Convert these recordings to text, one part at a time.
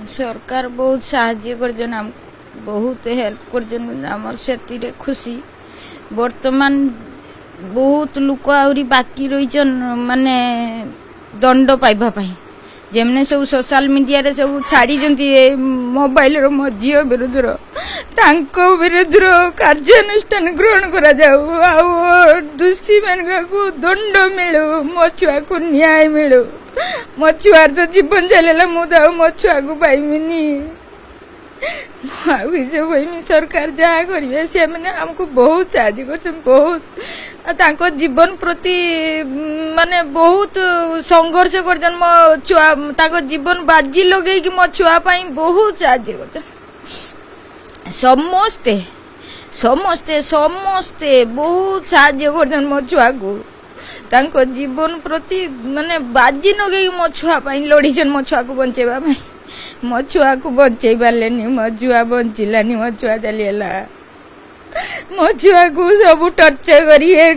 सरकार बहुत साहाय्य करजन हम बहुत हेल्प करजन हमर सेतिरे खुशी वर्तमान बहुत लोक आउरी बाकी रहीजन माने दंड पाइबा पाई जेमने सब सोशल मीडिया रे सब छाड़ी जंती मोबाइल रो मझियो विरुद्ध तांको विरुद्ध कार्यानुष्ठान ग्रहण करा जाऊ आ दोषी मान को दंड मिलू मो छुआ को न्याय मिलू मो छुआर तो जीवन चलेला मु तो मो छुआ को पाइमिनी सरकार जहाँ करेंगे से मैंने हमको बहुत साहाଯ୍य कर बहुत जीवन प्रति माने बहुत संघर्ष कर मो छुआ जीवन बाजी लगे कि मो छुआ बहुत साहाଯ୍य कर समस्ते समस्ते समस्ते बहुत साहाଯ୍य कर मो छुआ को जीवन प्रति माने बाजी लगे मो छुआ लड़ीछन मो छुआ को बंचेबा मो छुआ को बचे पार्लेनी मो छुआ बंचिलानी मो छुआ चलीगला मो छुआ को सब टर्चर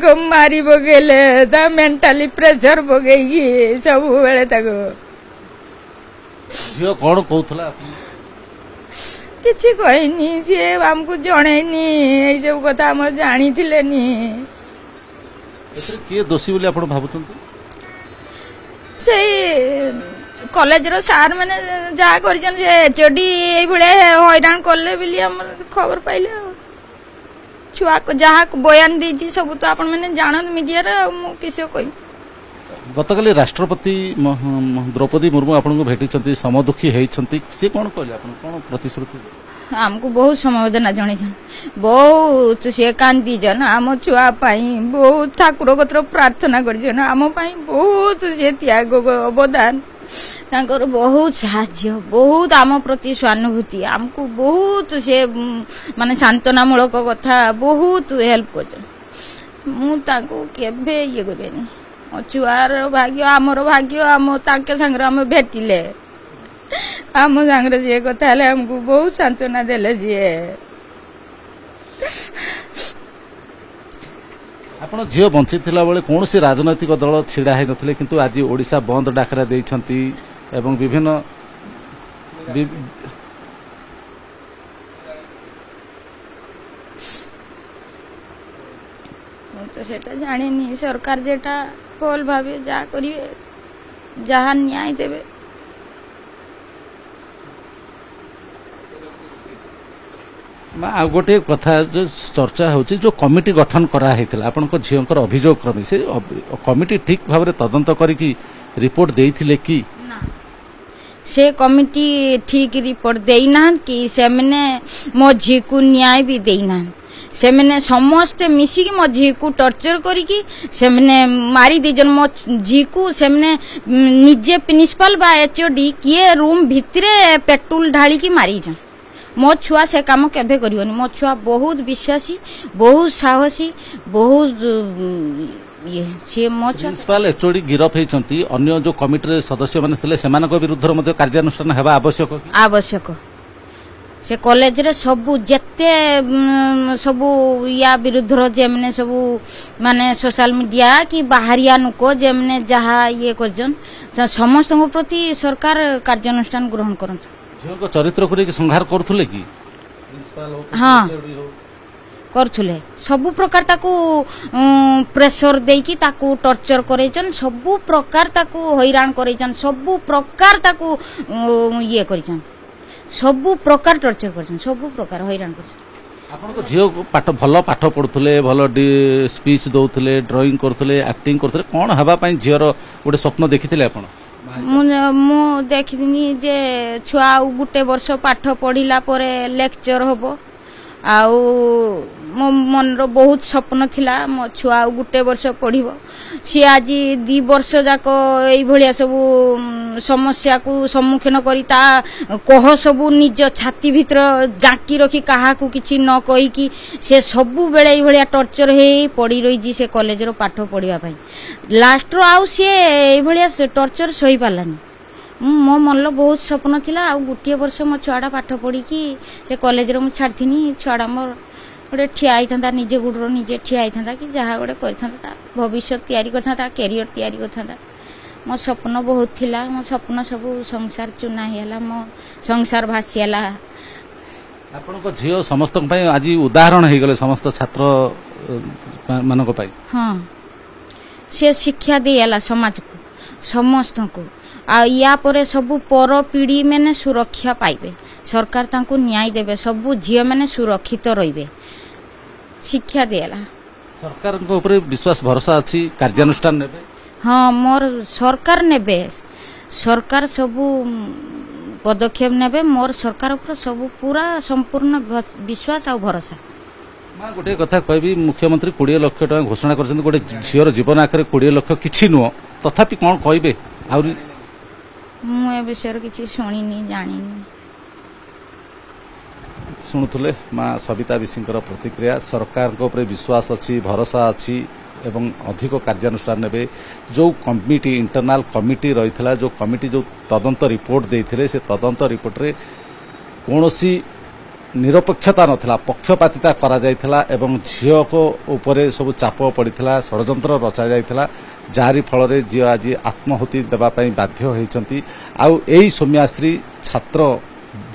कर मारी पकेले मेंटाली प्रेशर पकईकी सब बेले झियो कौन कहूला किसी कहनी सी आमको जनईनी ये सब कथा हम जानी किए दोषी बोली आपण भाबुछंती से कॉलेज रो सार मैंने जहाँ कर एचओडी हैरान कले खबर पाइले छुआ को जहाँ बयान दी सब तो आपण मैंने जान मीडिया किसी कह गतकाली राष्ट्रपति द्रौपदी मुर्मू आपन भेटी समदुखी होती सी कौन कहले कौन प्रतिश्रुति हमको बहुत समवेदना जन बहुत से कांदी जन आम छुआ बहुत ठाकुर कतर प्रार्थना कर आम बहुत से त्याग अवदान तांकर बहुत साहाଯ୍य बहुत आम प्रति सहानुभूति हमको बहुत से माने सांत्वनामूलक कथा बहुत हेल्प कर मु तांको केबे ये करेनी मो छुआर भाग्य आमर भाग्य आम तांके संगे आम भेटिले आम संगे जे कथा हेले हमको बहुत सांत्वना देले जे आपण झील बंची बेले कौन सी राजनैतिक दल छिड़ा है नथिले किंतु आज ओडिशा बंद डाकरा देइछंती एवं विभिन्न तो सेटा जानिनी सरकार जेटा भल भावे जा करिवे जहाँ न्याय देवे आ गोटे कथा जो चर्चा होची जो कमिटी गठन करा हेतिला आपन को झियोंकर अभियोग क्रमे से कमिटी ठीक भाव रे तदंत करिकी रिपोर्ट देइथिले कि ना से कमिटी ठीक रिपोर्ट देइना कि से माने मो झी को न्याय भी देइना से माने समस्त मिसी की मो झी को टॉर्चर करिकी से माने मारी दिजन मो झी को से माने निजे प्रिंसिपल बा एचओडी किए रूम भितरे पेट्रोल ढाली की मारी जन मो छुआ से काम केबे करिवनी मो छुआ बहुत विश्वासी बहुत साहसी बहुत ये से मो प्रिंसिपल एचओडी गिरफ हेचंती अन्य जो कमिटी रे सदस्य माने थिले सेमानक विरुद्ध मध्ये कार्यानुष्ठान हेबा आवश्यक आवश्यक से कॉलेज रे सबु जत्ते सबु या विरुद्ध जेमने सबु माने सोशल मीडिया की बाहरिया नुको जेमने जहा ये करजन समस्त प्रति सरकार कार्यानुष्ठान ग्रहण करन झियो चरित्र को संहार करथुले कि हाँ करथुले सबु प्रकार ताकू प्रेशर देकी ताकू टॉर्चर करेचन सबु प्रकार ताकू हैरान करेचन सबु प्रकार ताकू ये करेचन सबु प्रकार टॉर्चर करेचन सबु प्रकार हैरान करेचन आपन को झियो पाठ भलो पाठ पढुथुले भलो स्पीच दउथुले ड्राइंग करथुले एक्टिंग करथुले कोन हबा पई झियोर गोटे स्वप्न देखिथिले आपन मु देखनी जे छुआ गुटे वर्ष पाठ पढ़िला परे लेक्चर होबो आउ मो मन रो बहुत स्वप्न थिला मो छुआ गुटे वर्ष पढ़िबो सी आज 2 वर्ष जाक एई भलिया सब समस्या को सम्मुखीन करी ता कह सब निज छाती भीतर जाकी रखी काहा को किछि न कहि कि से सब बेले एई भलिया टॉर्चर हे पड़ी रही जी से कॉलेज रो पाठ पढ़िबा पई लास्ट रो आउ से एई भलिया टॉर्चर सही पालानी मो मन बहुत स्वप्न थिला आ गुटे वर्ष मो छुआड़ा पाठ पढ़ी कि से कॉलेज रो मु छाड़थिनी छुआड़ा मोर गोटे ठिया होता निजे गुड़र निजे ठिया होता कि जहाँ गोटे कर भविष्य तैयारी करता कैरियर तैयारी करता मो स्वप्न बहुत थिला मो स्वप्न सब संसार चुना हेला मो संसार भासीला ଆପଣଙ୍କ ଝିଅ ସମସ୍ତଙ୍କ ପାଇଁ ଆଜି ଉଦାହରଣ ହେଇଗଲେ ସମସ୍ତ ଛାତ୍ର ମାନଙ୍କ ପାଇଁ। हाँ से शिक्षा दिला समाज को समस्त को आ या परे सबु पर पीढ़ी मैंने सुरक्षा पाइबे सरकार तांको न्याय देबे सबु झियो मैंने सुरक्षित रहिबे शिक्षा दिला। सरकार ऊपर विश्वास भरोसा अच्छी कार्यानुष्ठान नेबे। हाँ मोर सरकार नेबे सरकार सबु पदक्षेप नेबे मोर सरकार ऊपर सबु पूरा संपूर्ण विश्वास आ भरोसा। माँ गोटे कथा कहबी मुख्यमंत्री 20 लाख टका घोषणा कर गोटे झीर जीवन आखिर 20 लाख किसी नुह तथापि कौन कहबे आउरी मु ए विषय किसी शुणिनी जानिनी। शुणुले माँ सविता विशिंकर प्रतिक्रिया सरकार ऊपर विश्वास अच्छी भरोसा अच्छी एवं अधिक कार्यानुष्ठान नेबे जो कमिटी इंटरनाल कमिटी रही जो कमिटी जो तदंत रिपोर्ट देते से तदंत रिपोर्ट रे कौनसी निरपेक्षता नथिला पक्षपातिता करा जायथिला एवं झियो को ऊपरे सब चाप पड़िथिला षडयंत्र रचा जायथिला जारी फल रे झियो आज आत्महुति देबा पई बाध्य होइचंती आउ एई सौम्याश्री छात्र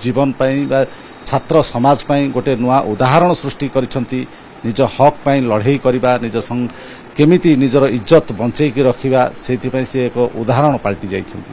जीवन पई बा छात्र समाज पई गोटे नुआ उदाहरण सृष्टि करिसंती निज हक पई लड़ाई करबा निज केमिति निजर इज्जत बंचेकी रखिबा सेति पई से एक उदाहरण पाल्टी जाइछंती।